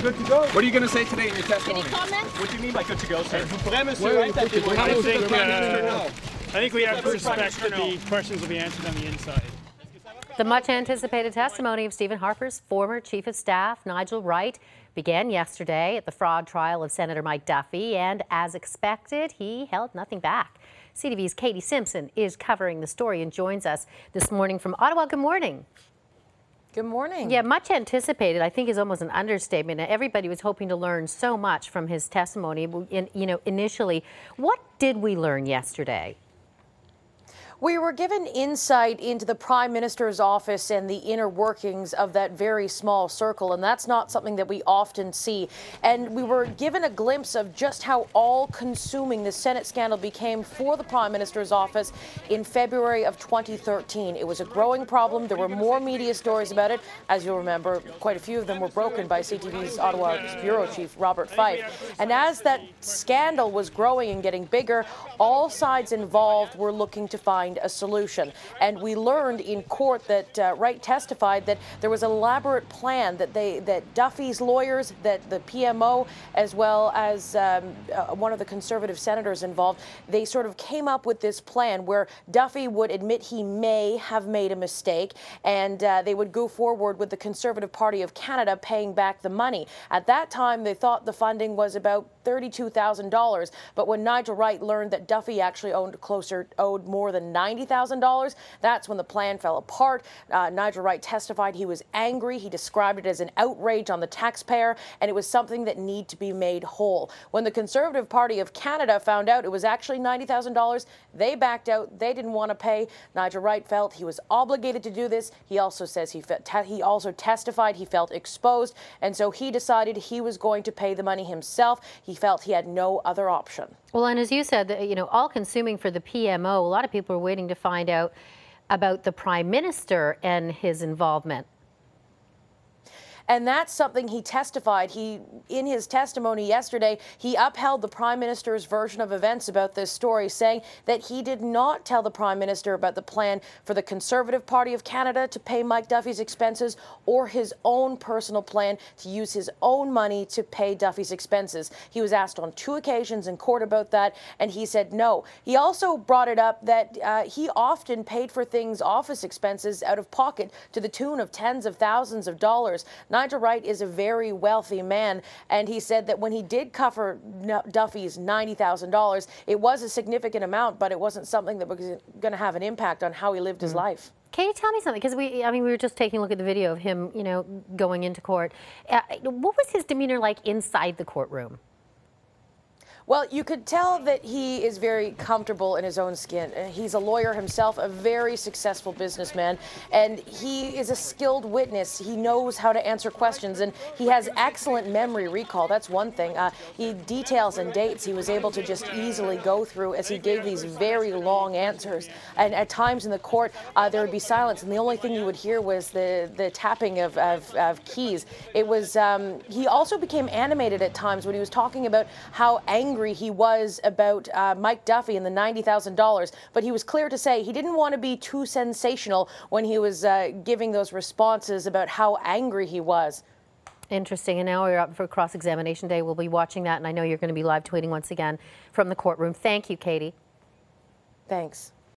good to go. What are you going to say today in your testimony? Any comment? What do you mean by good to go, sir? I think we have to respect that the questions will be answered on the inside. The much-anticipated testimony of Stephen Harper's former chief of staff, Nigel Wright, began yesterday at the fraud trial of Senator Mike Duffy, and as expected, he held nothing back. CTV's Katie Simpson is covering the story and joins us this morning from Ottawa. Good morning. Good morning. Yeah, much anticipated, I think, is almost an understatement. Everybody was hoping to learn so much from his testimony. Initially, what did we learn yesterday? We were given insight into the Prime Minister's office and the inner workings of that very small circle, and that's not something that we often see. And we were given a glimpse of just how all-consuming the Senate scandal became for the Prime Minister's office in February of 2013. It was a growing problem. There were more media stories about it. As you'll remember, quite a few of them were broken by CTV's Ottawa bureau chief, Robert Fife. And as that scandal was growing and getting bigger, all sides involved were looking to find a solution. And we learned in court that Wright testified that there was an elaborate plan that Duffy's lawyers, that the PMO, as well as one of the Conservative senators involved, they sort of came up with this plan where Duffy would admit he may have made a mistake, and they would go forward with the Conservative Party of Canada paying back the money. At that time, they thought the funding was about $32,000, but when Nigel Wright learned that Duffy actually owed more than $90,000, that's when the plan fell apart. Nigel Wright testified he was angry. He described it as an outrage on the taxpayer, and it was something that needed to be made whole. When the Conservative Party of Canada found out it was actually $90,000, they backed out. They didn't want to pay. Nigel Wright felt he was obligated to do this. He also says he also testified he felt exposed, and so he decided he was going to pay the money himself. He felt he had no other option. Well, and as you said, all-consuming for the PMO, a lot of people are waiting to find out about the Prime Minister and his involvement. And that's something he testified. In his testimony yesterday, he upheld the Prime Minister's version of events about this story, saying that he did not tell the Prime Minister about the plan for the Conservative Party of Canada to pay Mike Duffy's expenses or his own personal plan to use his own money to pay Duffy's expenses. He was asked on 2 occasions in court about that, and he said no. He also brought it up that he often paid for things, office expenses, out of pocket to the tune of tens of thousands of dollars. Nigel Wright is a very wealthy man, and he said that when he did cover Duffy's $90,000, it was a significant amount, but it wasn't something that was going to have an impact on how he lived his life. Can you tell me something? Because we were just taking a look at the video of him, going into court. What was his demeanor like inside the courtroom? Well, you could tell that he is very comfortable in his own skin. He's a lawyer himself, a very successful businessman, and he is a skilled witness. He knows how to answer questions, and he has excellent memory recall. That's one thing. He details and dates he was able to just easily go through as he gave these very long answers. And at times in the court, there would be silence, and the only thing you would hear was the tapping of keys. It was. He also became animated at times when he was talking about how angry he was about Mike Duffy and the $90,000, but he was clear to say he didn't want to be too sensational when he was giving those responses about how angry he was. Interesting. And now we're up for cross-examination day. We'll be watching that, and I know you're going to be live tweeting once again from the courtroom. Thank you, Katie. Thanks.